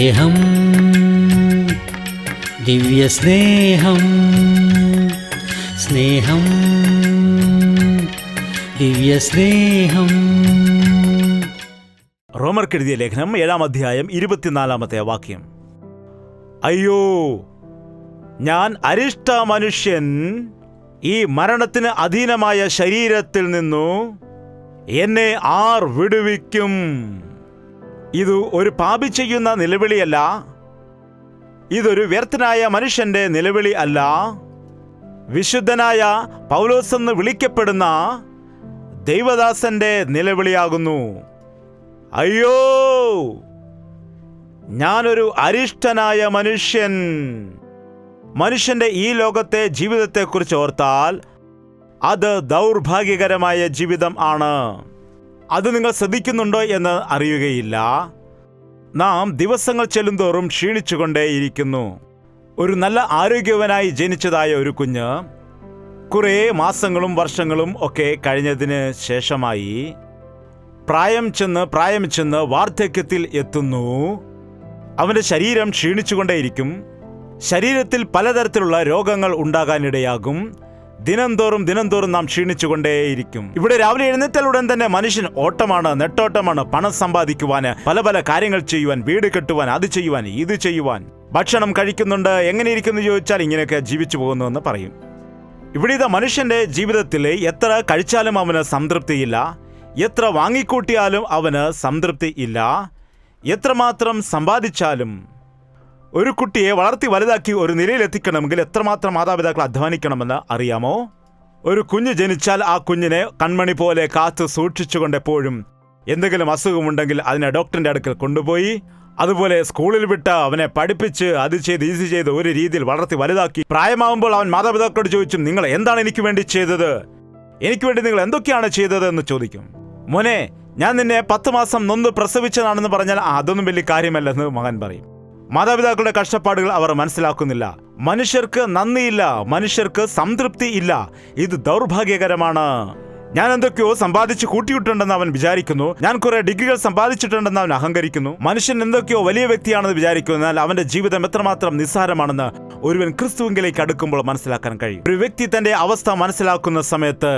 സ്നേഹം, ദിവ്യസ്നേഹം, സ്നേഹം, ദിവ്യസ്നേഹം. റോമർക്കെഴുതിയ ലേഖനം 7-ാം അധ്യായം 24-ാമത്തെ വാക്യം. അയ്യോ, ഞാൻ അരിഷ്ട മനുഷ്യൻ, ഈ മരണത്തിന് അധീനമായ ശരീരത്തിൽ നിന്നു എന്നെ ആർ വിടുവിക്കും? ഇത് ഒരു പാപി ചെയ്യുന്ന നിലവിളിയല്ല, ഇതൊരു വ്യർത്ഥനായ മനുഷ്യന്റെ നിലവിളി അല്ല, വിശുദ്ധനായ പൗലോസ് എന്ന് വിളിക്കപ്പെടുന്ന ദൈവദാസന്റെ നിലവിളിയാകുന്നു. അയ്യോ, ഞാനൊരു അരിഷ്ടനായ മനുഷ്യൻ. മനുഷ്യന്റെ ഈ ലോകത്തെ ജീവിതത്തെക്കുറിച്ച് ഓർത്താൽ അത് ദൗർഭാഗ്യകരമായ ജീവിതം ആണ്. അത് നിങ്ങൾ ശ്രദ്ധിക്കുന്നുണ്ടോ എന്ന് അറിയുകയില്ല. നാം ദിവസങ്ങൾ ചെല്ലുന്തോറും ക്ഷീണിച്ചുകൊണ്ടേയിരിക്കുന്നു. ഒരു നല്ല ആരോഗ്യവനായി ജനിച്ചതായ ഒരു കുഞ്ഞ് കുറേ മാസങ്ങളും വർഷങ്ങളും ഒക്കെ കഴിഞ്ഞതിന് ശേഷമായി പ്രായം ചെന്ന് വാർദ്ധക്യത്തിൽ എത്തുന്നു. അവൻ്റെ ശരീരം ക്ഷീണിച്ചുകൊണ്ടേയിരിക്കും. ശരീരത്തിൽ പലതരത്തിലുള്ള രോഗങ്ങൾ ഉണ്ടാകാനിടയാകും. ദിനംതോറും നാം ക്ഷീണിച്ചുകൊണ്ടേയിരിക്കും. ഇവിടെ രാവിലെ എഴുന്നേറ്റാലുടൻ തന്നെ മനുഷ്യൻ ഓട്ടമാണ്, നെട്ടോട്ടമാണ്. പണം സമ്പാദിക്കുവാൻ, പല പല കാര്യങ്ങൾ ചെയ്യുവാൻ, വീട് കെട്ടുവാൻ, അത് ചെയ്യുവാൻ, ഇത് ചെയ്യുവാൻ. ഭക്ഷണം കഴിക്കുന്നുണ്ട്. എങ്ങനെ ഇരിക്കുന്നു ചോദിച്ചാൽ ഇങ്ങനെയൊക്കെ ജീവിച്ചു പോകുന്നു എന്ന് പറയും. ഇവിടെ ഇതാ മനുഷ്യന്റെ ജീവിതത്തിൽ എത്ര കഴിച്ചാലും അവന് സംതൃപ്തിയില്ല, എത്ര വാങ്ങിക്കൂട്ടിയാലും അവന് സംതൃപ്തി ഇല്ല, എത്രമാത്രം സമ്പാദിച്ചാലും. ഒരു കുട്ടിയെ വളർത്തി വലുതാക്കി ഒരു നിലയിലെത്തിക്കണമെങ്കിൽ എത്രമാത്രം മാതാപിതാക്കൾ അധ്വാനിക്കണമെന്ന് അറിയാമോ? ഒരു കുഞ്ഞ് ജനിച്ചാൽ ആ കുഞ്ഞിനെ കൺമണി പോലെ കാത്തു സൂക്ഷിച്ചുകൊണ്ട് എപ്പോഴും എന്തെങ്കിലും അസുഖമുണ്ടെങ്കിൽ അതിനെ ഡോക്ടറിന്റെ അടുക്കൽ കൊണ്ടുപോയി, അതുപോലെ സ്കൂളിൽ വിട്ട് അവനെ പഠിപ്പിച്ച് അത് ചെയ്ത് ഒരു രീതിയിൽ വളർത്തി വലുതാക്കി പ്രായമാകുമ്പോൾ അവൻ മാതാപിതാക്കളോട് ചോദിച്ചും, നിങ്ങൾ എന്താണ് എനിക്ക് വേണ്ടി ചെയ്തത്? എനിക്ക് വേണ്ടി നിങ്ങൾ എന്തൊക്കെയാണ് ചെയ്തത് എന്ന് ചോദിക്കും. മോനെ, ഞാൻ നിന്നെ 10 മാസം നൊന്ത് പ്രസവിച്ചതാണെന്ന് പറഞ്ഞാൽ അതൊന്നും വലിയ കാര്യമല്ലെന്ന് മകൻ പറയും. മാതാപിതാക്കളുടെ കഷ്ടപ്പാടുകൾ അവർ മനസ്സിലാക്കുന്നില്ല. മനുഷ്യർക്ക് നന്ദിയില്ല, മനുഷ്യർക്ക് സംതൃപ്തി ഇല്ല. ഇത് ദൗർഭാഗ്യകരമാണ്. ഞാൻ എന്തൊക്കെയോ സമ്പാദിച്ച് കൂട്ടിയിട്ടുണ്ടെന്ന് അവൻ വിചാരിക്കുന്നു. ഞാൻ കുറെ ഡിഗ്രികൾ സമ്പാദിച്ചിട്ടുണ്ടെന്ന് അവൻ അഹങ്കരിക്കുന്നു. മനുഷ്യൻ എന്തൊക്കെയോ വലിയ വ്യക്തിയാണെന്ന് വിചാരിക്കുന്നു. എന്നാൽ അവന്റെ ജീവിതം എത്രമാത്രം നിസ്സാരമാണെന്ന് ഒരുവൻ ക്രിസ്തുവിലേക്ക് അടുക്കുമ്പോൾ മനസ്സിലാക്കാൻ കഴിയും. ഒരു വ്യക്തി തന്റെ അവസ്ഥ മനസ്സിലാക്കുന്ന സമയത്ത്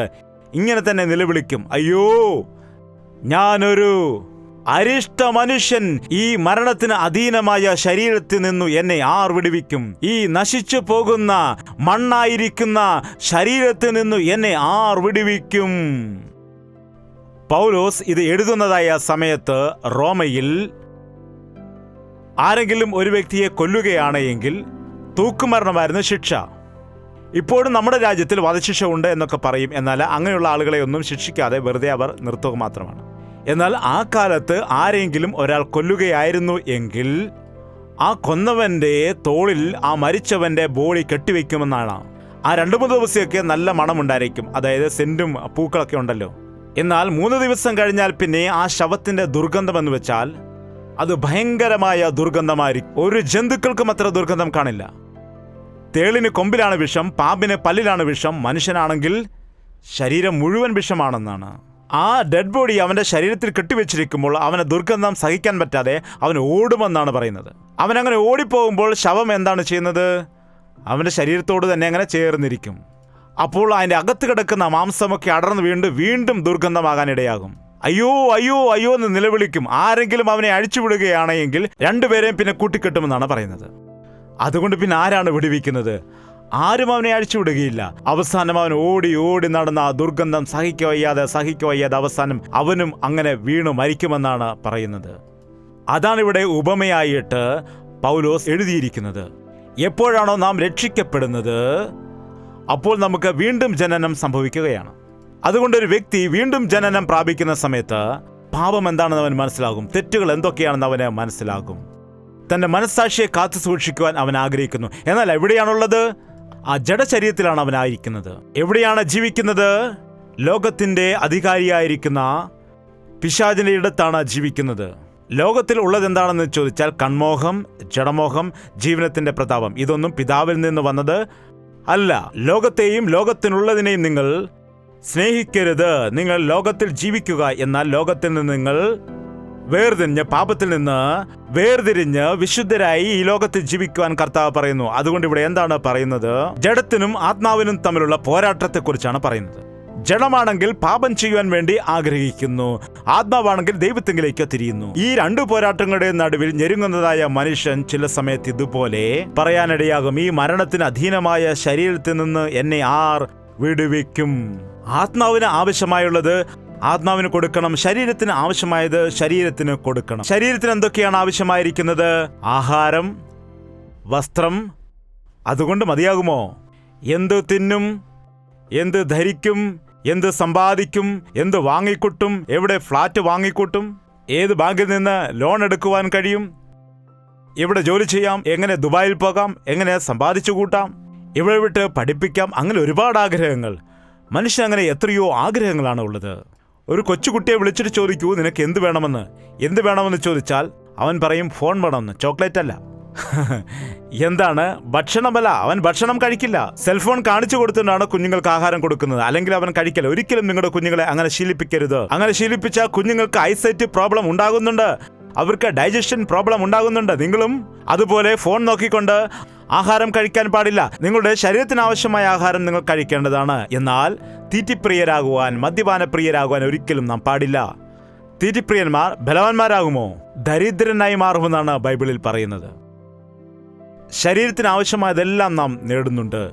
ഇങ്ങനെ തന്നെ നിലവിളിക്കും, അയ്യോ, ഞാനൊരു അരിഷ്ട മനുഷ്യൻ, ഈ മരണത്തിന് അധീനമായ ശരീരത്തിൽ നിന്നു എന്നെ ആർ വിടുവിക്കും? ഈ നശിച്ചു പോകുന്ന മണ്ണായിരിക്കുന്ന ശരീരത്തിൽ നിന്നു എന്നെ ആർ വിടുവിക്കും? പൗലോസ് ഇത് എഴുതുന്നതായ സമയത്ത് റോമയിൽ ആരെങ്കിലും ഒരു വ്യക്തിയെ കൊല്ലുകയാണ് എങ്കിൽ തൂക്കുമരണമായിരുന്നു ശിക്ഷ. ഇപ്പോഴും നമ്മുടെ രാജ്യത്തിൽ വധശിക്ഷ ഉണ്ട് എന്നൊക്കെ പറയും. എന്നാൽ അങ്ങനെയുള്ള ആളുകളെ ഒന്നും ശിക്ഷിക്കാതെ വെറുതെ അവർ നിർത്തുക മാത്രമാണ്. എന്നാൽ ആ കാലത്ത് ആരെങ്കിലും ഒരാൾ കൊല്ലുകയായിരുന്നു എങ്കിൽ ആ കൊന്നവന്റെ തോളിൽ ആ മരിച്ചവന്റെ ബോഡി കെട്ടിവെക്കുമെന്നാണ്. ആ 2-3 ദിവസമൊക്കെ നല്ല മണമുണ്ടായിരിക്കും, അതായത് സെന്റും പൂക്കളൊക്കെ ഉണ്ടല്ലോ. എന്നാൽ 3 ദിവസം കഴിഞ്ഞാൽ പിന്നെ ആ ശവത്തിന്റെ ദുർഗന്ധം എന്ന് വെച്ചാൽ അത് ഭയങ്കരമായ ദുർഗന്ധമായിരിക്കും. ഒരു ജന്തുക്കൾക്കും അത്ര ദുർഗന്ധം കാണില്ല. തേളിന് കൊമ്പിലാണ് വിഷം, പാമ്പിന് പല്ലിലാണ് വിഷം, മനുഷ്യനാണെങ്കിൽ ശരീരം മുഴുവൻ വിഷമാണെന്നാണ്. ആ ഡെഡ് ബോഡി അവന്റെ ശരീരത്തിൽ കെട്ടിവെച്ചിരിക്കുമ്പോൾ അവന് ദുർഗന്ധം സഹിക്കാൻ പറ്റാതെ അവൻ ഓടുമെന്നാണ് പറയുന്നത്. അവനങ്ങനെ ഓടിപ്പോകുമ്പോൾ ശവം എന്താണ് ചെയ്യുന്നത്? അവന്റെ ശരീരത്തോട് തന്നെ അങ്ങനെ ചേർന്നിരിക്കും. അപ്പോൾ അതിൻ്റെ അകത്ത് കിടക്കുന്ന മാംസമൊക്കെ അടർന്ന് വീണ്ടും ദുർഗന്ധമാകാനിടയാകും. അയ്യോ അയ്യോ അയ്യോ എന്ന് നിലവിളിക്കും. ആരെങ്കിലും അവനെ അഴിച്ചുവിടുകയാണെങ്കിൽ 2 പേരെയും പിന്നെ കൂട്ടിക്കെട്ടുമെന്നാണ് പറയുന്നത്. അതുകൊണ്ട് പിന്നെ ആരാണ് വിടുവിക്കുന്നത്? ആരും അവനെ അഴിച്ചുവിടുകയില്ല. അവസാനം അവൻ ഓടി നടന്ന ആ ദുർഗന്ധം സഹിക്കവയ്യാതെ അവസാനം അവനും അങ്ങനെ വീണു മരിക്കുമെന്നാണ് പറയുന്നത്. അതാണ് ഇവിടെ ഉപമയായിട്ട് പൗലോസ് എഴുതിയിരിക്കുന്നത്. എപ്പോഴാണോ നാം രക്ഷിക്കപ്പെടുന്നത് അപ്പോൾ നമുക്ക് വീണ്ടും ജനനം സംഭവിക്കുകയാണ്. അതുകൊണ്ടൊരു വ്യക്തി വീണ്ടും ജനനം പ്രാപിക്കുന്ന സമയത്ത് പാപം എന്താണെന്ന് അവൻ മനസ്സിലാകും, തെറ്റുകൾ എന്തൊക്കെയാണെന്ന് അവന് മനസ്സിലാകും. തന്റെ മനസ്സാക്ഷിയെ കാത്തു സൂക്ഷിക്കുവാൻ അവൻ ആഗ്രഹിക്കുന്നു. എന്നാൽ എവിടെയാണുള്ളത്? ആ ജഡശരീരത്തിലാണ് അവനായിരിക്കുന്നത്. എവിടെയാണ് ജീവിക്കുന്നത്? ലോകത്തിന്റെ അധികാരിയായിരിക്കുന്ന പിശാചിന്റെ ഇടത്താണ് ജീവിക്കുന്നത്. ലോകത്തിൽ ഉള്ളത് എന്താണെന്ന് ചോദിച്ചാൽ കൺമോഹം, ജഡമോഹം, ജീവനത്തിന്റെ പ്രതാപം. ഇതൊന്നും പിതാവിൽ നിന്ന് വന്നത് അല്ല. ലോകത്തെയും ലോകത്തിനുള്ളതിനെയും നിങ്ങൾ സ്നേഹിക്കരുത്. നിങ്ങൾ ലോകത്തിൽ ജീവിക്കുക, എന്നാൽ ലോകത്തിൽ നിന്ന് നിങ്ങൾ വേർതിരിഞ്ഞ് പാപത്തിൽ നിന്ന് വേർതിരിഞ്ഞ് വിശുദ്ധരായി ഈ ലോകത്തിൽ ജീവിക്കുവാൻ കർത്താവ് പറയുന്നു. അതുകൊണ്ട് ഇവിടെ എന്താണ് പറയുന്നത്? ജഡത്തിനും ആത്മാവിനും തമ്മിലുള്ള പോരാട്ടത്തെക്കുറിച്ചാണ് പറയുന്നത്. ജഡമാണെങ്കിൽ പാപം ചെയ്യുവാൻ വേണ്ടി ആഗ്രഹിക്കുന്നു, ആത്മാവാണെങ്കിൽ ദൈവത്തിങ്കിലേക്ക് തിരിയുന്നു. ഈ രണ്ട് പോരാട്ടങ്ങളുടെ നടുവിൽ ഞെരുങ്ങുന്നതായ മനുഷ്യൻ ചില സമയത്ത് ഇതുപോലെ പറയാനിടയാകും: ഈ മരണത്തിന് അധീനമായ ശരീരത്തിൽ നിന്ന് എന്നെ ആർ വിടുവിക്കും? ആത്മാവിന് ആവശ്യമായുള്ളത് ആത്മാവിന് കൊടുക്കണം, ശരീരത്തിന് ആവശ്യമായത് ശരീരത്തിന് കൊടുക്കണം. ശരീരത്തിന് എന്തൊക്കെയാണ് ആവശ്യമായിരിക്കുന്നത്? ആഹാരം, വസ്ത്രം. അതുകൊണ്ട് മതിയാകുമോ? എന്ത് തിന്നും, എന്ത് ധരിക്കും, എന്ത് സമ്പാദിക്കും, എന്ത് വാങ്ങിക്കൂട്ടും, എവിടെ ഫ്ലാറ്റ് വാങ്ങിക്കൂട്ടും, ഏത് ബാങ്കിൽ നിന്ന് ലോൺ എടുക്കുവാൻ കഴിയും, എവിടെ ജോലി ചെയ്യാം, എങ്ങനെ ദുബായിൽ പോകാം, എങ്ങനെ സമ്പാദിച്ചു കൂട്ടാം, ഇവിടെ വിട്ട് പഠിപ്പിക്കാം. അങ്ങനെ ഒരുപാട് ആഗ്രഹങ്ങൾ. മനുഷ്യൻ അങ്ങനെ എത്രയോ ആഗ്രഹങ്ങളാണ് ഉള്ളത്. ഒരു കൊച്ചുകുട്ടിയെ വിളിച്ചിട്ട് ചോദിക്കൂ, നിനക്ക് എന്ത് വേണമെന്ന്. എന്ത് വേണമെന്ന് ചോദിച്ചാൽ അവൻ പറയും ഫോൺ വേണമെന്ന്, ചോക്ലേറ്റ് അല്ല. എന്താണ്? ഭക്ഷണമല്ല, അവൻ ഭക്ഷണം കഴിക്കില്ല. സെൽഫോൺ കാണിച്ചു കൊടുത്തുകൊണ്ടാണ് കുഞ്ഞുങ്ങൾക്ക് ആഹാരം കൊടുക്കുന്നത്, അല്ലെങ്കിൽ അവൻ കഴിക്കില്ല. ഒരിക്കലും നിങ്ങളുടെ കുഞ്ഞുങ്ങളെ അങ്ങനെ ശീലിപ്പിക്കരുത്. അങ്ങനെ ശീലിപ്പിച്ചാൽ കുഞ്ഞുങ്ങൾക്ക് ഐസൈറ്റ് പ്രോബ്ലം ഉണ്ടാകുന്നുണ്ട്, അവർക്ക് ഡൈജഷൻ പ്രോബ്ലം ഉണ്ടാകുന്നുണ്ട്. നിങ്ങളും അതുപോലെ ഫോൺ നോക്കിക്കൊണ്ട് ആഹാരം കഴിക്കാൻ പാടില്ല. നിങ്ങളുടെ ശരീരത്തിന് ആവശ്യമായ ആഹാരം നിങ്ങൾ കഴിക്കേണ്ടതാണ്. എന്നാൽ തീറ്റിപ്രിയരാകുവാൻ, മദ്യപാനപ്രിയരാകുവാൻ ഒരിക്കലും നാം പാടില്ല. തീറ്റിപ്രിയന്മാർ ബലവാന്മാരാകുമോ? ദരിദ്രനായി മാറുമെന്നാണ് ബൈബിളിൽ പറയുന്നത്. ശരീരത്തിന് ആവശ്യമായതെല്ലാം നാം നേടുന്നുണ്ട്,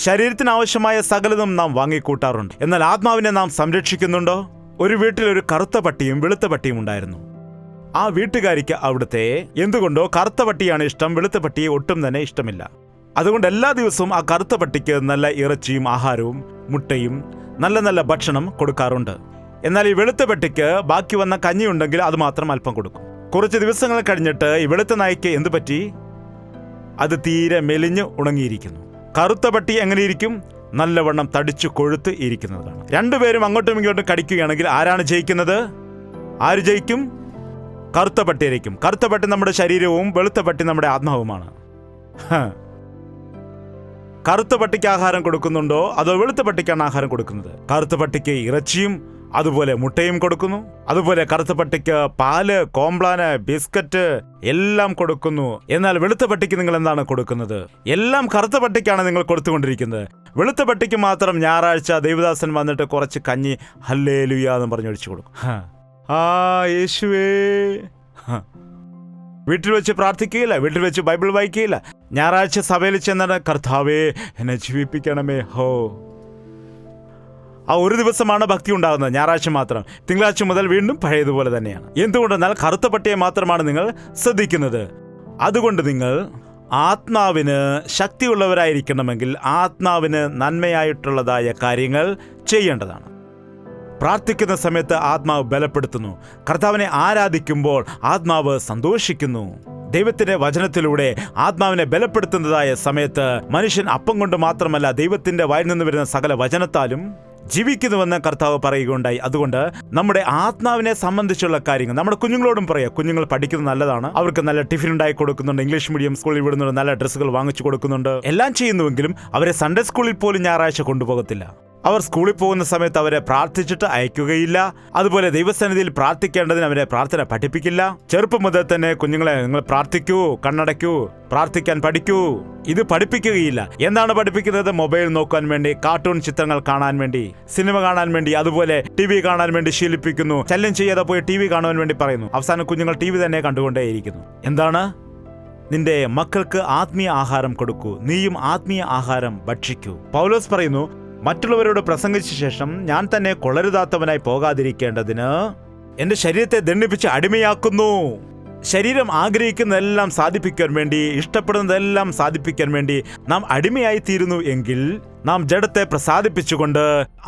ശരീരത്തിന് ആവശ്യമായ സകലതും നാം വാങ്ങിക്കൂട്ടാറുണ്ട്. എന്നാൽ ആത്മാവിനെ നാം സംരക്ഷിക്കുന്നുണ്ടോ? ഒരു വീട്ടിൽ ഒരു കറുത്ത പട്ടിയും വെളുത്ത പട്ടിയും ഉണ്ടായിരുന്നു. ആ വീട്ടുകാരിക്ക് അവിടുത്തെ എന്തുകൊണ്ടോ കറുത്ത പട്ടിയാണ് ഇഷ്ടം, വെളുത്ത പട്ടിയെ ഒട്ടും തന്നെ ഇഷ്ടമില്ല. അതുകൊണ്ട് എല്ലാ ദിവസവും ആ കറുത്ത പട്ടിക്ക് നല്ല ഇറച്ചിയും ആഹാരവും മുട്ടയും നല്ല നല്ല ഭക്ഷണം കൊടുക്കാറുണ്ട്. എന്നാൽ ഈ വെളുത്ത പട്ടിക്ക് ബാക്കി വന്ന കഞ്ഞി ഉണ്ടെങ്കിൽ അത് മാത്രം അല്പം കൊടുക്കും. കുറച്ച് ദിവസങ്ങൾ കഴിഞ്ഞിട്ട് ഈ വെളുത്ത നായ്ക്ക് എന്തു പറ്റി? അത് തീരെ മെലിഞ്ഞ് ഉണങ്ങിയിരിക്കുന്നു. കറുത്ത പട്ടി എങ്ങനെയിരിക്കും? നല്ലവണ്ണം തടിച്ചു കൊഴുത്ത് ഇരിക്കുന്നതാണ്. രണ്ടുപേരും അങ്ങോട്ടും ഇങ്ങോട്ടും കടിക്കുകയാണെങ്കിൽ ആരാണ് ജയിക്കുന്നത്? ആര് ജയിക്കും? കറുത്ത പട്ടിയായിരിക്കും. കറുത്ത പട്ടി നമ്മുടെ ശരീരവും വെളുത്ത പട്ടി നമ്മുടെ ആത്മാവുമാണ്. കറുത്ത പട്ടിക്ക് ആഹാരം കൊടുക്കുന്നുണ്ടോ അതോ വെളുത്ത പട്ടിക്കാണ് ആഹാരം കൊടുക്കുന്നത്? കറുത്ത പട്ടിക്ക് ഇറച്ചിയും അതുപോലെ മുട്ടയും കൊടുക്കുന്നു. അതുപോലെ കറുത്ത പട്ടിക്ക് പാല്, കോംപ്ലാന്, ബിസ്ക്കറ്റ് എല്ലാം കൊടുക്കുന്നു. എന്നാൽ വെളുത്ത പട്ടിക്ക് നിങ്ങൾ എന്താണ് കൊടുക്കുന്നത്? എല്ലാം കറുത്ത പട്ടിക്കാണ് നിങ്ങൾ കൊടുത്തുകൊണ്ടിരിക്കുന്നത്. വെളുത്ത പട്ടിക്ക് മാത്രം ഞായറാഴ്ച ദൈവദാസൻ വന്നിട്ട് കുറച്ച് കഞ്ഞി ഹല്ലേലൂയ എന്ന് പറഞ്ഞ് ഒഴിച്ചു കൊടുക്കും. യേശുവേ. വീട്ടിൽ വെച്ച് പ്രാർത്ഥിക്കുകയില്ല, വീട്ടിൽ വെച്ച് ബൈബിൾ വായിക്കുകയില്ല. ഞായറാഴ്ച സഭയിൽ ചെന്നാണ് കർത്താവേ എന്നെ ജീവിപ്പിക്കണമേ. ഹോ, ആ ഒരു ദിവസമാണ് ഭക്തി ഉണ്ടാകുന്നത്, ഞായറാഴ്ച മാത്രം. തിങ്കളാഴ്ച മുതൽ വീണ്ടും പഴയതുപോലെ തന്നെയാണ്. എന്തുകൊണ്ടെന്നാൽ കറുത്ത പട്ടിയെ മാത്രമാണ് നിങ്ങൾ ശ്രദ്ധിക്കുന്നത്. അതുകൊണ്ട് നിങ്ങൾ ആത്മാവിന് ശക്തിയുള്ളവരായിരിക്കണമെങ്കിൽ ആത്മാവിന് നന്മയായിട്ടുള്ളതായ കാര്യങ്ങൾ ചെയ്യേണ്ടതാണ്. പ്രാർത്ഥിക്കുന്ന സമയത്ത് ആത്മാവ് ബലപ്പെടുത്തുന്നു. കർത്താവിനെ ആരാധിക്കുമ്പോൾ ആത്മാവ് സന്തോഷിക്കുന്നു. ദൈവത്തിന്റെ വചനത്തിലൂടെ ആത്മാവിനെ ബലപ്പെടുത്തുന്നതായ സമയത്ത് മനുഷ്യൻ അപ്പം കൊണ്ട് മാത്രമല്ല ദൈവത്തിന്റെ വായിൽ നിന്ന് വരുന്ന സകല വചനത്താലും ജീവിക്കുന്നുവെന്ന് കർത്താവ് പറയുകയുണ്ടായി. അതുകൊണ്ട് നമ്മുടെ ആത്മാവിനെ സംബന്ധിച്ചുള്ള കാര്യങ്ങൾ നമ്മുടെ കുഞ്ഞുങ്ങളോടും പറയാം. കുഞ്ഞുങ്ങൾ പഠിക്കുന്നത് നല്ലതാണ്, അവർക്ക് നല്ല ടിഫിൻ ഉണ്ടായി കൊടുക്കുന്നുണ്ട്, ഇംഗ്ലീഷ് മീഡിയം സ്കൂളിൽ വിടുന്നുണ്ട്, നല്ല ഡ്രസ്സുകൾ വാങ്ങിച്ചു കൊടുക്കുന്നുണ്ട്, എല്ലാം ചെയ്യുന്നുവെങ്കിലും അവരെ സൺഡേ സ്കൂളിൽ പോലും ഞായറാഴ്ച കൊണ്ടുപോകത്തില്ല. അവർ സ്കൂളിൽ പോകുന്ന സമയത്ത് അവരെ പ്രാർത്ഥിച്ചിട്ട് അയക്കുകയില്ല. അതുപോലെ ദൈവസന്നിധിയിൽ പ്രാർത്ഥിക്കേണ്ടതിന് അവരെ പ്രാർത്ഥന പഠിപ്പിക്കില്ല. ചെറുപ്പം മുതൽ തന്നെ കുഞ്ഞുങ്ങളെ നിങ്ങൾ പ്രാർത്ഥിക്കൂ, കണ്ണടയ്ക്കൂ, പ്രാർത്ഥിക്കാൻ പഠിക്കൂ, ഇത് പഠിപ്പിക്കുകയില്ല. എന്താണ് പഠിപ്പിക്കുന്നത്? മൊബൈൽ നോക്കാൻ വേണ്ടി, കാർട്ടൂൺ ചിത്രങ്ങൾ കാണാൻ വേണ്ടി, സിനിമ കാണാൻ വേണ്ടി, അതുപോലെ TV കാണാൻ വേണ്ടി ശീലിപ്പിക്കുന്നു. ശല്യം ചെയ്യാതെ പോയി TV കാണുവാൻ വേണ്ടി പറയുന്നു. അവസാനം കുഞ്ഞുങ്ങൾ TV തന്നെ കണ്ടുകൊണ്ടേയിരിക്കുന്നു. എന്താണ്? നിന്റെ മക്കൾക്ക് ആത്മീയ ആഹാരം കൊടുക്കൂ, നീയും ആത്മീയ ആഹാരം ഭക്ഷിക്കൂ. പൗലോസ് പറയുന്നു, മറ്റുള്ളവരോട് പ്രസംഗിച്ച ശേഷം ഞാൻ തന്നെ കൊളരുതാത്തവനായി പോകാതിരിക്കേണ്ടതിന് എന്റെ ശരീരത്തെ ദണ്ഡിപ്പിച്ച് അടിമയാക്കുന്നു. ശരീരം ആഗ്രഹിക്കുന്നതെല്ലാം സാധിപ്പിക്കാൻ വേണ്ടി, ഇഷ്ടപ്പെടുന്നതെല്ലാം സാധിപ്പിക്കാൻ വേണ്ടി നാം അടിമയായി തീരുന്നു എങ്കിൽ നാം ജഡത്തെ പ്രസാദിപ്പിച്ചുകൊണ്ട്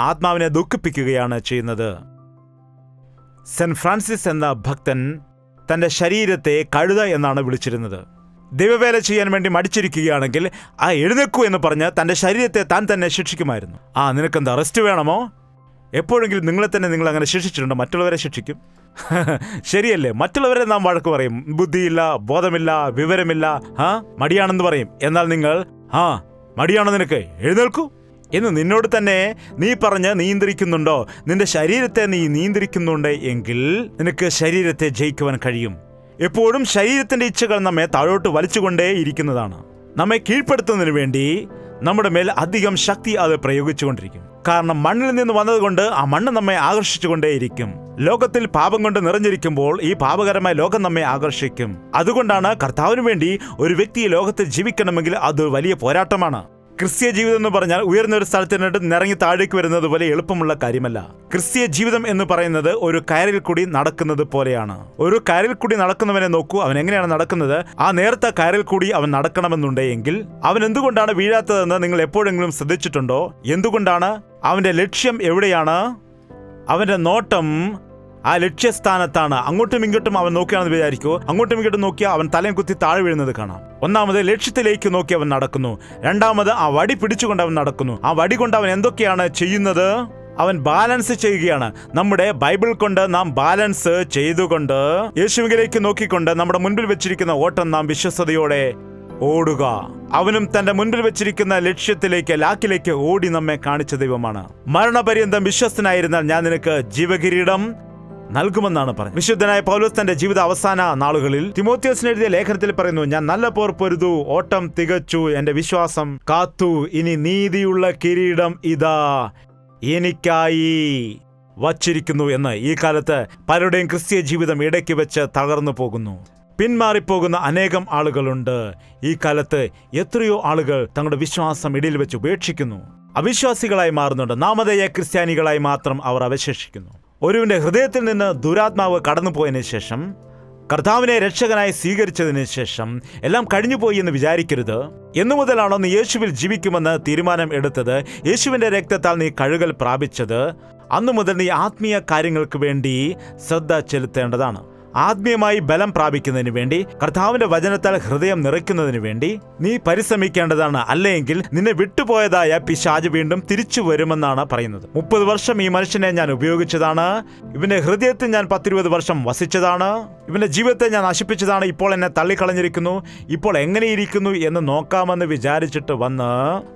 ആത്മാവിനെ ദുഃഖിപ്പിക്കുകയാണ് ചെയ്യുന്നത്. സെന്റ് ഫ്രാൻസിസ് എന്ന ഭക്തൻ തന്റെ ശരീരത്തെ കഴുത എന്നാണ് വിളിച്ചിരുന്നത്. ദൈവവേല ചെയ്യാൻ വേണ്ടി മടിച്ചിരിക്കുകയാണെങ്കിൽ എഴുന്നേക്കൂ എന്ന് പറഞ്ഞ് തൻ്റെ ശരീരത്തെ താൻ തന്നെ ശിക്ഷിക്കുമായിരുന്നു. നിനക്കെന്താ റെസ്റ്റ് വേണമോ? എപ്പോഴെങ്കിലും നിങ്ങളെ തന്നെ നിങ്ങൾ അങ്ങനെ ശിക്ഷിച്ചിട്ടുണ്ടോ? മറ്റുള്ളവരെ ശിക്ഷിക്കും, ശരിയല്ലേ? മറ്റുള്ളവരെ നാം വഴക്ക് പറയും, ബുദ്ധിയില്ല, ബോധമില്ല, വിവരമില്ല, മടിയാണെന്ന് പറയും. എന്നാൽ നിങ്ങൾ മടിയാണോ നിനക്ക്, എഴുന്നേൽക്കൂ എന്ന് നിന്നോട് തന്നെ നീ പറഞ്ഞ് നിയന്ത്രിക്കുന്നുണ്ടോ? നിന്റെ ശരീരത്തെ നീ നിയന്ത്രിക്കുന്നുണ്ട് എങ്കിൽ നിനക്ക് ശരീരത്തെ ജയിക്കുവാൻ കഴിയും. എപ്പോഴും ശരീരത്തിന്റെ ഇച്ഛകൾ നമ്മെ താഴോട്ട് വലിച്ചുകൊണ്ടേയിരിക്കുന്നതാണ്. നമ്മെ കീഴ്പ്പെടുത്തുന്നതിന് വേണ്ടി നമ്മുടെ മേൽ അധികം ശക്തി അത് പ്രയോഗിച്ചുകൊണ്ടിരിക്കും. കാരണം മണ്ണിൽ നിന്ന് വന്നതുകൊണ്ട് ആ മണ്ണ് നമ്മെ ആകർഷിച്ചുകൊണ്ടേയിരിക്കും. ലോകത്തിൽ പാപം കൊണ്ട് നിറഞ്ഞിരിക്കുമ്പോൾ ഈ പാപകരമായ ലോകം നമ്മെ ആകർഷിക്കും. അതുകൊണ്ടാണ് കർത്താവിന് വേണ്ടി ഒരു വ്യക്തി ലോകത്തിൽ ജീവിക്കണമെങ്കിൽ അത് വലിയ പോരാട്ടമാണ്. ക്രിസ്തീയ ജീവിതം എന്ന് പറഞ്ഞാൽ ഉയർന്ന ഒരു സ്ഥലത്ത് നിന്നിട്ട് നിറങ്ങി താഴേക്ക് വരുന്നത് പോലെ എളുപ്പമുള്ള കാര്യമല്ല. ക്രിസ്തീയ ജീവിതം എന്ന് പറയുന്നത് ഒരു കയറിൽ കൂടി നടക്കുന്നത് പോലെയാണ്. ഒരു കയറിൽ കൂടി നടക്കുന്നവനെ നോക്കൂ, അവൻ എങ്ങനെയാണ് നടക്കുന്നത്. ആ നേരത്തെ കയറിൽ കൂടി അവൻ നടക്കണമെന്നുണ്ടെങ്കിൽ അവൻ എന്തുകൊണ്ടാണ് വീഴാത്തതെന്ന് നിങ്ങൾ എപ്പോഴെങ്കിലും ശ്രദ്ധിച്ചിട്ടുണ്ടോ? എന്തുകൊണ്ടാണ്? അവന്റെ ലക്ഷ്യം എവിടെയാണ്? അവന്റെ നോട്ടം ആ ലക്ഷ്യസ്ഥാനത്താണ്. അങ്ങോട്ടും ഇങ്ങോട്ടും അവൻ നോക്കിയാണെന്ന് വിചാരിക്കൂ. അങ്ങോട്ടും ഇങ്ങോട്ടും നോക്കിയാൽ അവൻ തലയും കുത്തി താഴെ വീഴുന്നത് കാണാം. ഒന്നാമത് ലക്ഷ്യത്തിലേക്ക് നോക്കി അവൻ നടക്കുന്നു. രണ്ടാമത് ആ വടി പിടിച്ചുകൊണ്ട് അവൻ നടക്കുന്നു. ആ വടി കൊണ്ട് അവൻ എന്തൊക്കെയാണ് ചെയ്യുന്നത്? അവൻ ബാലൻസ് ചെയ്യുകയാണ്. നമ്മുടെ ബൈബിൾ കൊണ്ട് നാം ബാലൻസ് ചെയ്തുകൊണ്ട് യേശുവിലേക്ക് നോക്കിക്കൊണ്ട് നമ്മുടെ മുൻപിൽ വെച്ചിരിക്കുന്ന ഓട്ടം നാം വിശ്വസ്തയോടെ ഓടുക. അവനും തന്റെ മുൻപിൽ വെച്ചിരിക്കുന്ന ലക്ഷ്യത്തിലേക്ക്, ലാക്കിലേക്ക് ഓടി നമ്മെ കാണിച്ച ദൈവമാണ്. മരണപര്യന്തം വിശ്വസ്തനായിരുന്നാൽ ഞാൻ നിനക്ക് ജീവകിരീടം നൽകുമെന്നാണ് പറഞ്ഞത്. വിശുദ്ധനായ പൗലോസ് തന്റെ ജീവിത അവസാന നാളുകളിൽ തിമോത്തിയോസിന് എഴുതിയ ലേഖനത്തിൽ പറയുന്നു, ഞാൻ നല്ല പോർ പൊരുതു, ഓട്ടം തികച്ചു, എന്റെ വിശ്വാസം കാത്തു, ഇനി നീതിയുള്ള കിരീടം ഇതാ എനിക്കായി വച്ചിരിക്കുന്നു എന്ന്. ഈ കാലത്ത് പലരുടെയും ക്രിസ്തീയ ജീവിതം ഇടയ്ക്ക് വെച്ച് തകർന്നു പോകുന്നു. പിന്മാറിപ്പോകുന്ന അനേകം ആളുകളുണ്ട്. ഈ കാലത്ത് എത്രയോ ആളുകൾ തങ്ങളുടെ വിശ്വാസം ഇടയിൽ വെച്ച് ഉപേക്ഷിക്കുന്നു. അവിശ്വാസികളായി മാറുന്നുണ്ട്. നാമധേയ ക്രിസ്ത്യാനികളായി മാത്രം അവർ അവശേഷിക്കുന്നു. ഒരുവന്റെ ഹൃദയത്തിൽ നിന്ന് ദുരാത്മാവ് കടന്നുപോയതിനു ശേഷം, കർത്താവിനെ രക്ഷകനായി സ്വീകരിച്ചതിന് ശേഷം എല്ലാം കഴിഞ്ഞുപോയി എന്ന് വിചാരിക്കരുത്. എന്നു മുതലാണോ നീ യേശുവിൽ ജീവിക്കുമെന്ന് തീരുമാനം എടുത്തത്, യേശുവിന്റെ രക്തത്താൽ നീ കഴുകൽ പ്രാപിച്ചത്, അന്നു മുതൽ നീ ആത്മീയ കാര്യങ്ങൾക്ക് വേണ്ടി ശ്രദ്ധ ചെലുത്തേണ്ടതാണ്. ആത്മീയമായി ബലം പ്രാപിക്കുന്നതിന് വേണ്ടി, കർത്താവിന്റെ വചനത്താൽ ഹൃദയം നിറയ്ക്കുന്നതിന് വേണ്ടി നീ പരിശ്രമിക്കേണ്ടതാണ്. അല്ലെങ്കിൽ നിന്നെ വിട്ടുപോയതായ പിശാച് വീണ്ടും തിരിച്ചു വരുമെന്നാണ് പറയുന്നത്. 30 വർഷം ഈ മനുഷ്യനെ ഞാൻ ഉപയോഗിച്ചതാണ്. ഇവന്റെ ഹൃദയത്തിൽ ഞാൻ 10-20 വർഷം വസിച്ചതാണ്. ഇവന്റെ ജീവിതത്തെ ഞാൻ നശിപ്പിച്ചതാണ്. ഇപ്പോൾ എന്നെ തള്ളിക്കളഞ്ഞിരിക്കുന്നു. ഇപ്പോൾ എങ്ങനെയിരിക്കുന്നു എന്ന് നോക്കാമെന്ന് വിചാരിച്ചിട്ട് വന്ന്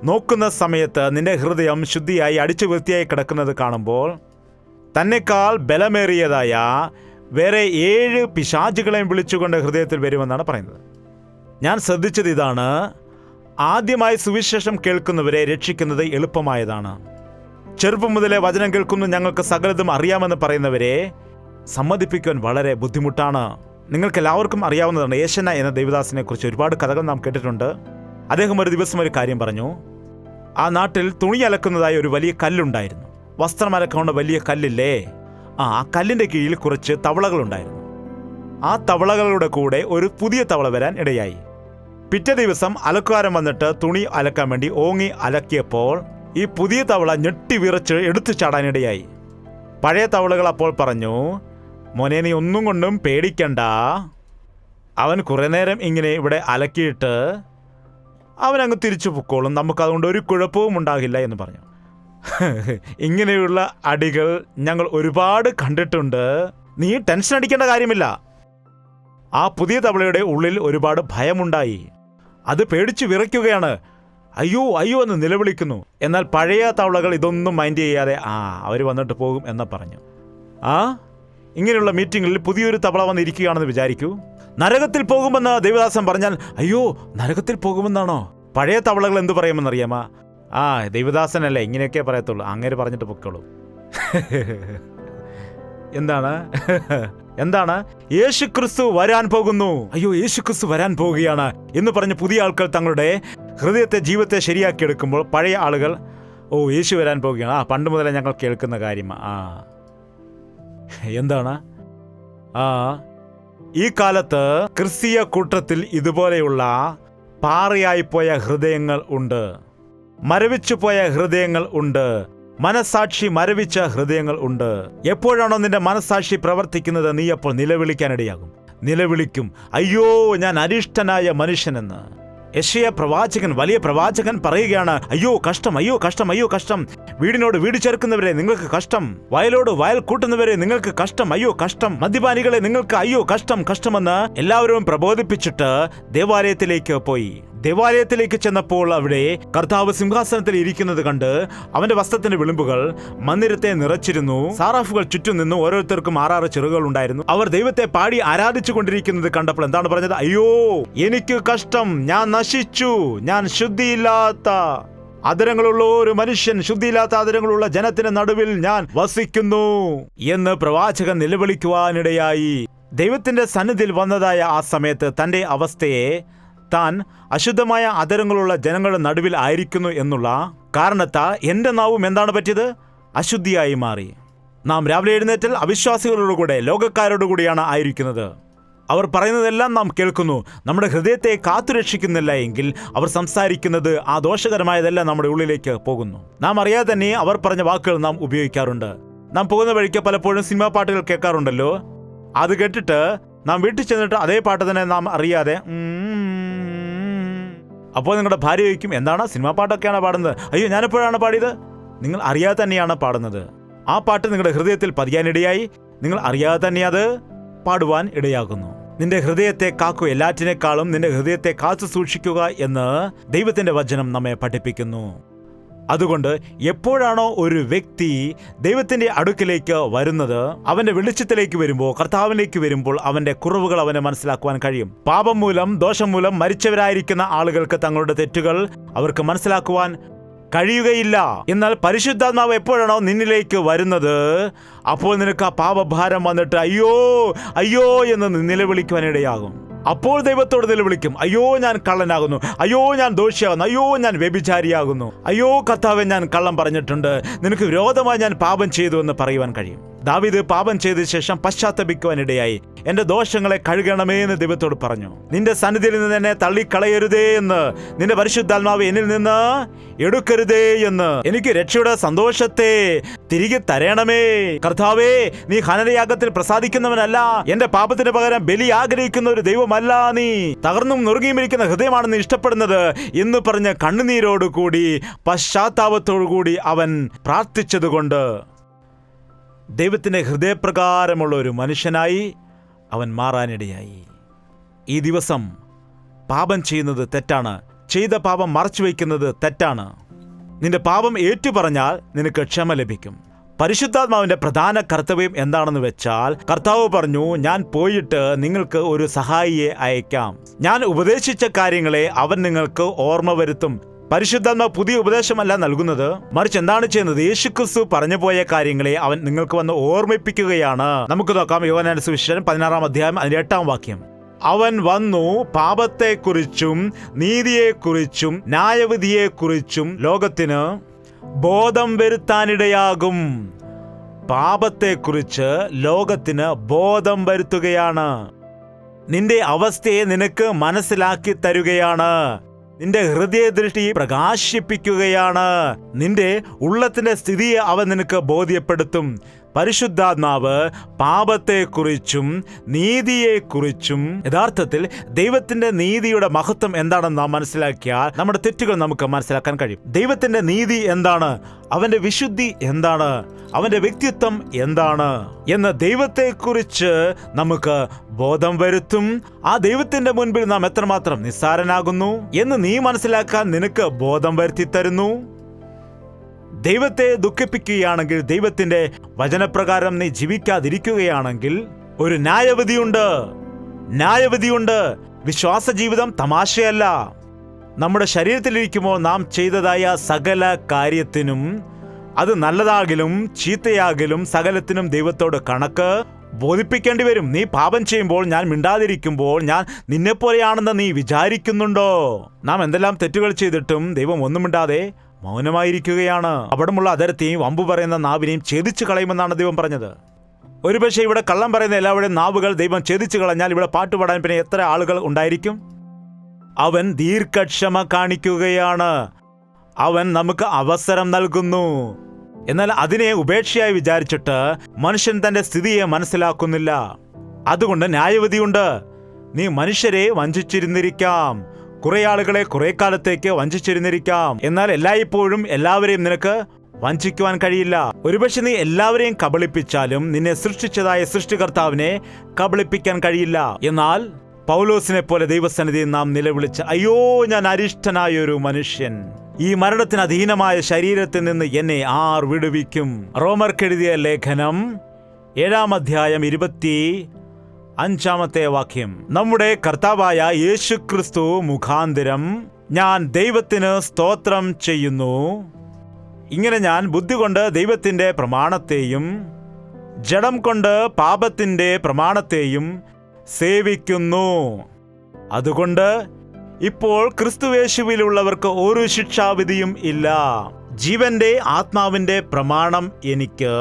നോക്കുന്ന സമയത്ത് നിന്റെ ഹൃദയം ശുദ്ധിയായി അടിച്ചു വൃത്തിയായി കിടക്കുന്നത് കാണുമ്പോൾ തന്നെക്കാൾ ബലമേറിയതായ വേറെ 7 പിശാചുകളെയും വിളിച്ചുകൊണ്ട് ഹൃദയത്തിൽ വരുമെന്നാണ് പറയുന്നത്. ഞാൻ ശ്രദ്ധിച്ചത് ഇതാണ്, ആദ്യമായി സുവിശേഷം കേൾക്കുന്നവരെ രക്ഷിക്കുന്നത് എളുപ്പമായതാണ്. ചെറുപ്പം മുതലേ വചനം കേൾക്കുന്നു, ഞങ്ങൾക്ക് സകലതും അറിയാമെന്ന് പറയുന്നവരെ സമ്മതിപ്പിക്കുവാൻ വളരെ ബുദ്ധിമുട്ടാണ്. നിങ്ങൾക്ക് എല്ലാവർക്കും അറിയാവുന്നതാണ്, യേശന എന്ന ദേവദാസിനെ കുറിച്ച് ഒരുപാട് കഥകൾ നാം കേട്ടിട്ടുണ്ട്. അദ്ദേഹം ഒരു ദിവസം ഒരു കാര്യം പറഞ്ഞു. ആ നാട്ടിൽ തുണി അലക്കുന്നതായ ഒരു വലിയ കല്ലുണ്ടായിരുന്നു. വസ്ത്രം അലക്കാവുന്ന വലിയ കല്ലില്ലേ, ആ കല്ലിൻ്റെ കീഴിൽ കുറച്ച് തവളകളുണ്ടായിരുന്നു. ആ തവളകളുടെ കൂടെ ഒരു പുതിയ തവള വരാൻ ഇടയായി. പിറ്റേ ദിവസം അലക്കുകാരൻ വന്നിട്ട് തുണി അലക്കാൻ വേണ്ടി ഓങ്ങി അലക്കിയപ്പോൾ ഈ പുതിയ തവള ഞെട്ടി വിറച്ച് എടുത്തു ചാടാനിടയായി. പഴയ തവളകൾ അപ്പോൾ പറഞ്ഞു, മോനെ നീ ഒന്നും കൊണ്ടും പേടിക്കണ്ട, അവൻ കുറേ നേരം ഇങ്ങനെ ഇവിടെ അലക്കിയിട്ട് അവനങ്ങ് തിരിച്ചു പൊക്കോളും, നമുക്കതുകൊണ്ട് ഒരു കുഴപ്പവും ഉണ്ടാകില്ല എന്ന് പറഞ്ഞു. ഇങ്ങനെയുള്ള അടികൾ ഞങ്ങൾ ഒരുപാട് കണ്ടിട്ടുണ്ട്. നീ ടെൻഷൻ അടിക്കേണ്ട കാര്യമില്ല. ആ പുതിയ തവളയുടെ ഉള്ളിൽ ഒരുപാട് ഭയമുണ്ടായി. അത് പേടിച്ചു വിറയ്ക്കുകയാണ്. അയ്യോ അയ്യോ എന്ന് നിലവിളിക്കുന്നു. എന്നാൽ പഴയ തവളകൾ ഇതൊന്നും മൈൻഡ് ചെയ്യാതെ അവർ വന്നിട്ട് പോകും എന്ന് പറഞ്ഞു. ഇങ്ങനെയുള്ള മീറ്റിങ്ങിൽ പുതിയൊരു തവള വന്നിരിക്കുകയാണെന്ന് വിചാരിക്കൂ. നരകത്തിൽ പോകുമെന്ന് ദേവദാസൻ പറഞ്ഞാൽ, അയ്യോ നരകത്തിൽ പോകുമെന്നാണോ? പഴയ തവളകൾ എന്തു പറയുമെന്നറിയാമോ? ദൈവദാസനല്ലേ ഇങ്ങനെയൊക്കെ പറയത്തുള്ളൂ, അങ്ങനെ പറഞ്ഞിട്ട് പൊക്കോളൂ. എന്താണ് യേശുക്രിസ്തു വരാൻ പോകുന്നു, അയ്യോ യേശുക്രിസ്തു വരാൻ പോവുകയാണ് എന്ന് പറഞ്ഞ് പുതിയ ആൾക്കാർ തങ്ങളുടെ ഹൃദയത്തെ, ജീവിതത്തെ ശരിയാക്കിയെടുക്കുമ്പോൾ പഴയ ആളുകൾ യേശു വരാൻ പോവുകയാണ്, പണ്ട് മുതലേ ഞങ്ങൾ കേൾക്കുന്ന കാര്യം. എന്താണ് ഈ കാലത്ത് ക്രിസ്തീയ കൂട്ടത്തിൽ ഇതുപോലെയുള്ള പാറയായിപ്പോയ ഹൃദയങ്ങൾ ഉണ്ട്, മരവിച്ചു പോയ ഹൃദയങ്ങൾ ഉണ്ട്, മനസാക്ഷി മരവിച്ച ഹൃദയങ്ങൾ ഉണ്ട്. എപ്പോഴാണോ നിന്റെ മനസാക്ഷി പ്രവർത്തിക്കുന്നത്, നീ അപ്പോൾ നിലവിളിക്കാനിടയാകും. നിലവിളിക്കും, അയ്യോ ഞാൻ അരിഷ്ടനായ മനുഷ്യനെന്ന്. യെശയ്യാ പ്രവാചകൻ, വലിയ പ്രവാചകൻ പറയുകയാണ്, അയ്യോ കഷ്ടം, അയ്യോ കഷ്ടം, അയ്യോ കഷ്ടം. വീടിനോട് വീട് ചേർക്കുന്നവരെ നിങ്ങൾക്ക് കഷ്ടം, വയലോട് വയൽ കൂട്ടുന്നവരെ നിങ്ങൾക്ക് കഷ്ടം, അയ്യോ കഷ്ടം, മദ്യപാനികളെ നിങ്ങൾക്ക് അയ്യോ കഷ്ടം കഷ്ടമെന്ന് എല്ലാവരും പ്രബോധിപ്പിച്ചിട്ട് ദേവാലയത്തിലേക്ക് പോയി. ദേവാലയത്തിലേക്ക് ചെന്നപ്പോൾ അവിടെ കർത്താവ് സിംഹാസനത്തിൽ ഇരിക്കുന്നത് കണ്ട് അവന്റെ വസ്ത്രത്തിന്റെ വിളിമ്പുകൾ മന്ദിരത്തെ നിറച്ചിരുന്നു. സാറാഫുകൾ ചുറ്റും നിന്ന് ഓരോരുത്തർക്കും 6 ചിറകുകൾ ഉണ്ടായിരുന്നു. അവർ ദൈവത്തെ പാടി ആരാധിച്ചു കൊണ്ടിരിക്കുന്നത് കണ്ടപ്പോൾ എന്താണ് പറഞ്ഞത്? അയ്യോ എനിക്ക് കഷ്ടം, ഞാൻ നശിച്ചു, ഞാൻ ശുദ്ധിയില്ലാത്ത ആദരങ്ങളുള്ള ഒരു മനുഷ്യൻ, ശുദ്ധിയില്ലാത്ത ആദരങ്ങളുള്ള ജനത്തിന് നടുവിൽ ഞാൻ വസിക്കുന്നു എന്ന് പ്രവാചകൻ നിലവിളിക്കുവാനിടയായി. ദൈവത്തിന്റെ സന്നിധിയിൽ വന്നതായ ആ സമയത്ത് തന്റെ അവസ്ഥയെ താൻ അശുദ്ധമായ ആദരങ്ങളുള്ള ജനങ്ങളുടെ നടുവിൽ ആയിരിക്കുന്നു എന്നുള്ള കാരണത്താൽ എൻ്റെ നാവും എന്താണ് പറ്റിയത്? അശുദ്ധിയായി മാറി. നാം രാവിലെ എഴുന്നേറ്റാൽ അവിശ്വാസികളോടുകൂടെ ലോകക്കാരോടുകൂടിയാണ് ആയിരിക്കുന്നത്. അവർ പറയുന്നതെല്ലാം നാം കേൾക്കുന്നു. നമ്മുടെ ഹൃദയത്തെ കാത്തുരക്ഷിക്കുന്നില്ല എങ്കിൽ അവർ സംസാരിക്കുന്നത് ആ ദോഷകരമായതെല്ലാം നമ്മുടെ ഉള്ളിലേക്ക് പോകുന്നു. നാം അറിയാതെ തന്നെ അവർ പറഞ്ഞ വാക്കുകൾ നാം ഉപയോഗിക്കാറുണ്ട്. നാം പോകുന്ന വഴിക്ക് പലപ്പോഴും സിനിമാ പാട്ടുകൾ കേൾക്കാറുണ്ടല്ലോ. അത് കേട്ടിട്ട് നാം വീട്ടിൽ ചെന്നിട്ട് അതേ പാട്ട് തന്നെ നാം അറിയാതെ അപ്പോൾ നിങ്ങളുടെ ഭാര്യ ചോദിക്കും, എന്താണ് സിനിമാ പാട്ടൊക്കെയാണ് പാടുന്നത്? അയ്യോ ഞാനെപ്പോഴാണ് പാടിയത്? നിങ്ങൾ അറിയാതെ തന്നെയാണ് പാടുന്നത്. ആ പാട്ട് നിങ്ങളുടെ ഹൃദയത്തിൽ പതിയാനിടയായി നിങ്ങൾ അറിയാതെ തന്നെ അത് പാടുവാൻ ഇടയാകുന്നു. നിന്റെ ഹൃദയത്തെ കാക്കുക, എല്ലാറ്റിനേക്കാളും നിന്റെ ഹൃദയത്തെ കാത്തു സൂക്ഷിക്കുക എന്ന് ദൈവത്തിന്റെ വചനം നമ്മെ പഠിപ്പിക്കുന്നു. അതുകൊണ്ട് എപ്പോഴാണോ ഒരു വ്യക്തി ദൈവത്തിന്റെ അടുക്കിലേക്ക് വരുന്നത്, അവന്റെ വെളിച്ചത്തിലേക്ക് വരുമ്പോൾ, കർത്താവിലേക്ക് വരുമ്പോൾ അവന്റെ കുറവുകൾ അവനെ മനസ്സിലാക്കുവാൻ കഴിയും. പാപം മൂലം, ദോഷം മൂലം മരിച്ചവരായിരിക്കുന്ന ആളുകൾക്ക് തങ്ങളുടെ തെറ്റുകൾ അവർക്ക് മനസ്സിലാക്കുവാൻ കഴിയുകയില്ല. എന്നാൽ പരിശുദ്ധാത്മാവ് എപ്പോഴാണോ നിന്നിലേക്ക് വരുന്നത്, അപ്പോൾ നിനക്ക് ആ പാപഭാരം വന്നിട്ട് അയ്യോ അയ്യോ എന്ന് നിലവിളിക്കുവാനിടയാകും. അപ്പോൾ ദൈവത്തോട് നിലവിളിക്കും, അയ്യോ ഞാൻ കള്ളനാകുന്നു, അയ്യോ ഞാൻ ദോഷിയാകുന്നു, അയ്യോ ഞാൻ വ്യഭിചാരിയാകുന്നു, അയ്യോ കർത്താവേ ഞാൻ കള്ളം പറഞ്ഞിട്ടുണ്ട്, നിനക്ക് വിരോധമായി ഞാൻ പാപം ചെയ്തു എന്ന് പറയുവാൻ കഴിയും. ദാവീദ് പാപം ചെയ്ത ശേഷം പശ്ചാത്തപിക്കുവാനിടയായി. എന്റെ ദോഷങ്ങളെ കഴുകണമേ എന്ന് ദൈവത്തോട് പറഞ്ഞു. നിന്റെ സന്നിധിയിൽ നിന്ന് എന്നെ തള്ളിക്കളയരുതേ എന്ന്, നിന്റെ പരിശുദ്ധാത്മാവ് എന്നിൽ നിന്ന് എടുക്കരുതേ എന്ന്, എനിക്ക് രക്ഷയുടെ സന്തോഷത്തെ തിരികെ തരണമേ കർത്താവേ. നീ ഹനനയാഗത്തിൽ പ്രസാദിക്കുന്നവനല്ല, എന്റെ പാപത്തിന് പകരം ബലി ആഗ്രഹിക്കുന്ന ഒരു ദൈവമല്ല നീ. തകർന്നും നുറുകിയുമിരിക്കുന്ന ഹൃദയമാണ് നീ ഇഷ്ടപ്പെടുന്നത് എന്ന് പറഞ്ഞ് കണ്ണുനീരോടുകൂടി പശ്ചാത്താപത്തോടുകൂടി അവൻ പ്രാർത്ഥിച്ചതുകൊണ്ട് ദൈവത്തിന്റെ ഹൃദയപ്രകാരമുള്ള ഒരു മനുഷ്യനായി അവൻ മാറാനിടയായി. ഈ ദിവസം പാപം ചെയ്യുന്നത് തെറ്റാണ്. ചെയ്ത പാപം മറച്ചു വയ്ക്കുന്നത് തെറ്റാണ്. നിന്റെ പാപം ഏറ്റുപറഞ്ഞാൽ നിനക്ക് ക്ഷമ ലഭിക്കും. പരിശുദ്ധാത്മാവിന്റെ പ്രധാന കർത്തവ്യം എന്താണെന്ന് വെച്ചാൽ, കർത്താവ് പറഞ്ഞു, ഞാൻ പോയിട്ട് നിങ്ങൾക്ക് ഒരു സഹായിയെ അയക്കാം. ഞാൻ ഉപദേശിച്ച കാര്യങ്ങളെ അവൻ നിങ്ങൾക്ക് ഓർമ്മ വരുത്തും. പരിശുദ്ധാത്മാവ് പുതിയ ഉപദേശമല്ല നൽകുന്നത്, മറിച്ച് എന്താണ് ചെയ്യുന്നത്? യേശുക്രിസ്തു പറഞ്ഞു പോയ കാര്യങ്ങളെ അവൻ നിങ്ങൾക്ക് വന്ന് ഓർമ്മിപ്പിക്കുകയാണ്. നമുക്ക് നോക്കാം യോഹന്നാന്റെ സുവിശേഷം 16-ാം അധ്യായം 8-ാം വാക്യം. അവൻ വന്നു പാപത്തെക്കുറിച്ചും നീതിയെക്കുറിച്ചും ന്യായവിധിയെക്കുറിച്ചും ലോകത്തിന് ബോധം വരുത്താനിടയാകും. പാപത്തെക്കുറിച്ച് ലോകത്തിന് ബോധം വരുത്തുകയാണ്. നിന്റെ അവസ്ഥയെ നിനക്ക് മനസ്സിലാക്കി തരുകയാണ്. നിന്റെ ഹൃദയദൃഷ്ടി പ്രകാശിപ്പിക്കുകയാണ്. നിന്റെ ഉള്ളത്തിന്റെ സ്ഥിതിയെ അവൻ നിനക്ക് ബോധ്യപ്പെടുത്തും. പരിശുദ്ധാത്മാവ് പാപത്തെക്കുറിച്ചും നീതിയെക്കുറിച്ചും, യഥാർത്ഥത്തിൽ ദൈവത്തിന്റെ നീതിയുടെ മഹത്വം എന്താണെന്ന് നാം മനസ്സിലാക്കിയാൽ നമ്മുടെ തെറ്റുകൾ നമുക്ക് മനസ്സിലാക്കാൻ കഴിയും. ദൈവത്തിന്റെ നീതി എന്താണ്, അവന്റെ വിശുദ്ധി എന്താണ്, അവന്റെ വ്യക്തിത്വം എന്താണ് എന്ന് ദൈവത്തെക്കുറിച്ച് നമുക്ക് ബോധം വരുത്തും. ആ ദൈവത്തിന്റെ മുൻപിൽ നാം എത്രമാത്രം നിസ്സാരനാകുന്നു എന്ന് നീ മനസ്സിലാക്കാൻ നിനക്ക് ബോധം വരുത്തി തരുന്നു. ദൈവത്തെ ദുഃഖിപ്പിക്കുകയാണെങ്കിൽ, ദൈവത്തിന്റെ വചനപ്രകാരം നീ ജീവിക്കാതിരിക്കുകയാണെങ്കിൽ ഒരു ന്യായവിധിയുണ്ട്. വിശ്വാസ ജീവിതം തമാശയല്ല. നമ്മുടെ ശരീരത്തിലിരിക്കുമ്പോൾ നാം ചെയ്തതായ സകല കാര്യത്തിനും, അത് നല്ലതാകിലും ചീത്തയാകിലും സകലത്തിനും ദൈവത്തോട് കണക്ക് ബോധിപ്പിക്കേണ്ടി വരും. നീ പാപം ചെയ്യുമ്പോൾ, ഞാൻ മിണ്ടാതിരിക്കുമ്പോൾ ഞാൻ നിന്നെപ്പോലെയാണെന്ന് നീ വിചാരിക്കുന്നുണ്ടോ? നാം എന്തെല്ലാം തെറ്റുകൾ ചെയ്തിട്ടും ദൈവം ഒന്നും മിണ്ടാതെ മൗനമായിരിക്കുകയാണ്. അവിടമുള്ള അധരത്തെയും വമ്പു പറയുന്ന നാവിനെയും ഛേദിച്ചു കളയുമെന്നാണ് ദൈവം പറഞ്ഞത്. ഒരുപക്ഷെ ഇവിടെ കള്ളം പറയുന്ന എല്ലാവരുടെയും നാവുകൾ ദൈവം ഛേദിച്ചു കളഞ്ഞാൽ ഇവിടെ പാട്ടുപാടാൻ പിന്നെ എത്ര ആളുകൾ ഉണ്ടായിരിക്കും? അവൻ ദീർഘക്ഷമ കാണിക്കുകയാണ്. അവൻ നമുക്ക് അവസരം നൽകുന്നു. എന്നാൽ അതിനെ ഉപേക്ഷയായി വിചാരിച്ചിട്ട് മനുഷ്യൻ തന്റെ സ്ഥിതിയെ മനസ്സിലാക്കുന്നില്ല. അതുകൊണ്ട് ന്യായവിധിയുണ്ട്. നീ മനുഷ്യരെ വഞ്ചിച്ചിരുന്നിരിക്കാം, കുറെ ആളുകളെ കുറെ കാലത്തേക്ക് വഞ്ചിച്ചിരുന്നിരിക്കാം. എന്നാൽ എല്ലായ്പ്പോഴും എല്ലാവരെയും നിനക്ക് വഞ്ചിക്കുവാൻ കഴിയില്ല. ഒരുപക്ഷെ നീ എല്ലാവരെയും കബളിപ്പിച്ചാലും നിന്നെ സൃഷ്ടിച്ചതായ സൃഷ്ടികർത്താവിനെ കബളിപ്പിക്കാൻ കഴിയില്ല. എന്നാൽ പൗലോസിനെ പോലെ ദൈവസന്നിധിയിൽ നാം നിലവിളിച്ച്, അയ്യോ, ഞാൻ അരിഷ്ടനായ ഒരു മനുഷ്യൻ, ഈ മരണത്തിന് അധീനമായ ശരീരത്തിൽ നിന്ന് എന്നെ ആർ വിടുവിക്കും? റോമർക്കെഴുതിയ ലേഖനം 7-ാം അധ്യായം 25-ാമത്തെ വാക്യം. നമ്മുടെ കർത്താവായ യേശുക്രിസ്തു മുഖാന്തരം ഞാൻ ദൈവത്തിന് സ്തോത്രം ചെയ്യുന്നു. ഇങ്ങനെ ഞാൻ ബുദ്ധി കൊണ്ട് ദൈവത്തിന്റെ പ്രമാണത്തെയും ജഡം കൊണ്ട് പാപത്തിന്റെ പ്രമാണത്തെയും സേവിക്കുന്നു. അതുകൊണ്ട് ഇപ്പോൾ ക്രിസ്തുയേശുവിലുള്ളവർക്ക് ഒരു ശിക്ഷാവിധിയും ഇല്ല. ജീവന്റെ ആത്മാവിന്റെ പ്രമാണം എനിക്ക്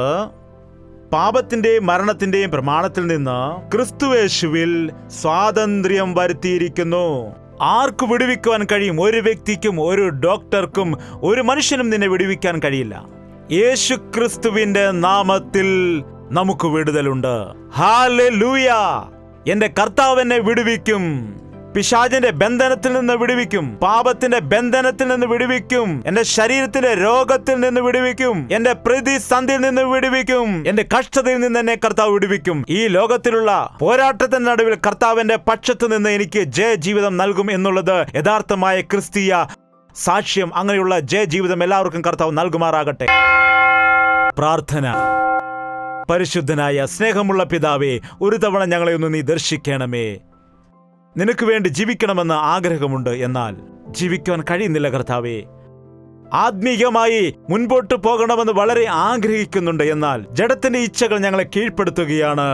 പാപത്തിന്റെയും മരണത്തിന്റെയും പ്രമാണത്തിൽ നിന്ന് ക്രിസ്തുയേശുവിൽ സ്വാതന്ത്ര്യം വരുത്തിയിരിക്കുന്നു. ആർക്ക് വിടുവിക്കുവാൻ കഴിയും? ഒരു വ്യക്തിക്കും, ഒരു ഡോക്ടർക്കും, ഒരു മനുഷ്യനും നിന്നെ വിടുവിക്കാൻ കഴിയില്ല. യേശുക്രിസ്തുവിന്റെ നാമത്തിൽ നമുക്ക് വിടുതലുണ്ട്. ഹല്ലേലൂയ! എന്റെ കർത്താവ് എന്നെ വിടുവിക്കും. പിശാചിന്റെ ബന്ധനത്തിൽ നിന്ന് വിടുവിക്കും. പാപത്തിന്റെ ബന്ധനത്തിൽ നിന്ന് വിടുവിക്കും. എന്റെ ശരീരത്തിലെ രോഗത്തിൽ നിന്ന് വിടുവിക്കും. എന്റെ പ്രതിസന്ധിയിൽ നിന്ന് വിടുവിക്കും. എന്റെ കഷ്ടതയിൽ നിന്ന് എന്നെ കർത്താവ് വിടുവിക്കും. ഈ ലോകത്തിലുള്ള പോരാട്ടത്തിന്റെ നടുവിൽ കർത്താവിന്റെ പക്ഷത്ത് നിന്ന് എനിക്ക് ജയജീവിതം നൽകും എന്നുള്ളത് യഥാർത്ഥമായ ക്രിസ്തീയ സാക്ഷ്യം. അങ്ങനെയുള്ള ജയജീവിതം എല്ലാവർക്കും കർത്താവ് നൽകുമാറാകട്ടെ. പ്രാർത്ഥന. പരിശുദ്ധനായ സ്നേഹമുള്ള പിതാവേ, ഒരു തവണ ഞങ്ങളെ ഒന്ന് നീ ദർശിക്കണമേ. നിനക്ക് വേണ്ടി ജീവിക്കണമെന്ന് ആഗ്രഹമുണ്ട്, എന്നാൽ ജീവിക്കുവാൻ കഴിയുന്നില്ല കർത്താവേ. ആത്മീയമായി മുൻപോട്ട് പോകണമെന്ന് വളരെ ആഗ്രഹിക്കുന്നുണ്ട്, എന്നാൽ ജഡത്തിന്റെ ഇച്ഛകൾ ഞങ്ങളെ കീഴ്പ്പെടുത്തുകയാണ്.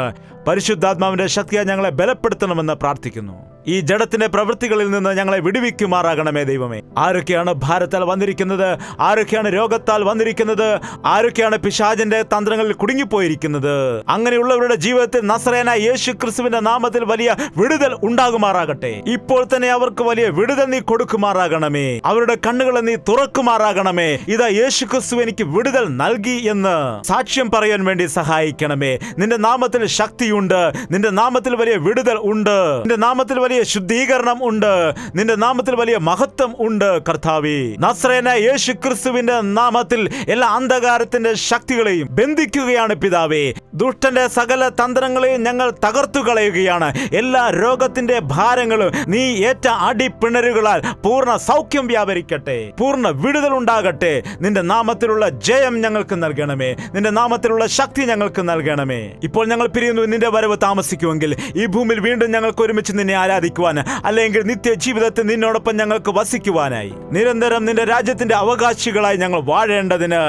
പരിശുദ്ധാത്മാവിന്റെ ശക്തിയാൽ ഞങ്ങളെ ബലപ്പെടുത്തണമെന്ന് പ്രാർത്ഥിക്കുന്നു. ഈ ജഡത്തിന്റെ പ്രവൃത്തികളിൽ നിന്ന് ഞങ്ങളെ വിടുവിക്കുമാറാകണമേ ദൈവമേ. ആരൊക്കെയാണ് ഭാരത്താൽ വന്നിരിക്കുന്നത്? ആരൊക്കെയാണ് രോഗത്താൽ വന്നിരിക്കുന്നത്? ആരൊക്കെയാണ് പിശാചിന്റെ തന്ത്രങ്ങളിൽ കുടുങ്ങിപ്പോയിരിക്കുന്നത്? അങ്ങനെയുള്ളവരുടെ ജീവിതത്തിൽ നസറേനായ യേശുക്രിസ്തുവിന്റെ നാമത്തിൽ വലിയ വിടുതൽ ഉണ്ടാകുമാറാകട്ടെ. ഇപ്പോൾ തന്നെ അവർക്ക് വലിയ വിടുതൽ നീ കൊടുക്കുമാറാകണമേ. അവരുടെ കണ്ണുകളെ നീ തുറക്കുമാറാകണമേ. ഇതാ യേശുക്രിസ്തു എനിക്ക് വിടുതൽ നൽകി എന്ന് സാക്ഷ്യം പറയാൻ വേണ്ടി സഹായിക്കണമേ. നിന്റെ നാമത്തിൽ ശക്തിയുണ്ട്. നിന്റെ നാമത്തിൽ വലിയ വിടുതൽ ഉണ്ട്. നിന്റെ നാമത്തിൽ വലിയ ശുദ്ധീകരണം ഉണ്ട്. നിന്റെ നാമത്തിൽ വലിയ മഹത്വം ഉണ്ട് കർത്താവേ. നസറേനായ യേശുക്രിസ്തുവിന്റെ നാമത്തിൽ എല്ലാ അന്ധകാരത്തിന്റെ ശക്തികളെയും ബന്ധിക്കുകയാണ് പിതാവേ. ദുഷ്ടന്റെ സകല തന്ത്രങ്ങളെയും ഞങ്ങൾ തകർത്തു കളയുകയാണ്. എല്ലാ രോഗത്തിന്റെ ഭാരങ്ങളും നീ ഏറ്റ അടിപ്പിണരുകളാൽ പൂർണ്ണ സൗഖ്യം വ്യാപരിക്കട്ടെ. പൂർണ്ണ വിടുതൽ ഉണ്ടാകട്ടെ. നിന്റെ നാമത്തിലുള്ള ജയം ഞങ്ങൾക്ക് നൽകണമേ. നിന്റെ നാമത്തിലുള്ള ശക്തി ഞങ്ങൾക്ക് നൽകണമേ. ഇപ്പോൾ ഞങ്ങൾ പിരിയുന്നു. നിന്റെ വരവ് താമസിക്കുമെങ്കിൽ ഈ ഭൂമിയിൽ വീണ്ടും ഞങ്ങൾക്ക് ഒരുമിച്ച് നിന്നെ ആരാധിക്കുവാൻ, അല്ലെങ്കിൽ നിത്യജീവിതത്തിൽ നിന്നോടൊപ്പം ഞങ്ങൾക്ക് വസിക്കുവാനായി നിരന്തരം നിന്റെ രാജ്യത്തിന്റെ അവകാശികളായി ഞങ്ങൾ വാഴേണ്ടതിന്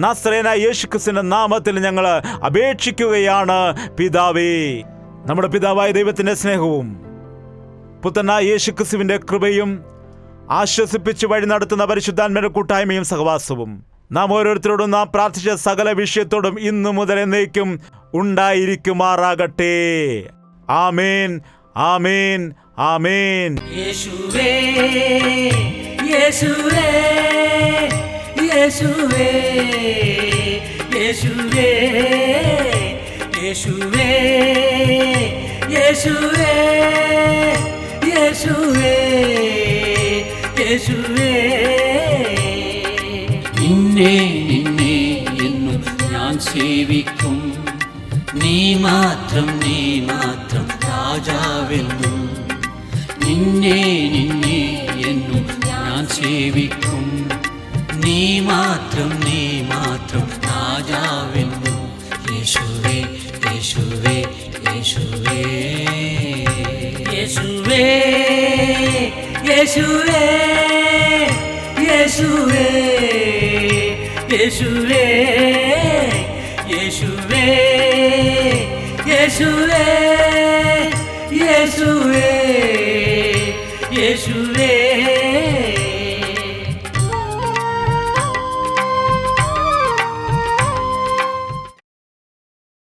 നസറേനായ യേശുക്രിസ്തുവിന്റെ നാമത്തിൽ ഞങ്ങൾ അപേക്ഷിക്കുകയാണ് പിതാവേ. നമ്മുടെ പിതാവായ ദൈവത്തിന്റെ സ്നേഹവും പുത്രനായ യേശുക്രിസ്തുവിന്റെ കൃപയും ആശ്വസിപ്പിച്ച് വഴി നടത്തുന്ന പരിശുദ്ധാത്മാവിന്റെ കൂട്ടായ്മയും സഹവാസവും നാം ഓരോരുത്തരോടും നാം പ്രാർത്ഥിച്ച സകല വിഷയത്തോടും ഇന്നു മുതൽ എന്നേക്കും ഉണ്ടായിരിക്കുമാറാകട്ടെ. ആമേൻ, ആമേൻ, ആമേൻ. യേശുവേ, യേശുവേ, യേശുവേ, യേശുവേ, യേശുവേ, യേശുവേ, യേശുവേ, യേശുവേ. നിന്നെ നിന്നെ എന്നും ഞാൻ സേവിക്കും. നീ മാത്രം രാജാവെന്നും. നിന്നെ നിന്നെ എന്നും ഞാൻ സേവിക്കും. നീ മാത്രം രാജാവെന്നും. യേശുവേ, യേശുവേ, യേശുവേ, യേശുവേ, യേശുവേ, യേശുവേ, യേശുവേ, യേശുവേ, യേശുവേ, യേശുവേ, യേശുവേ.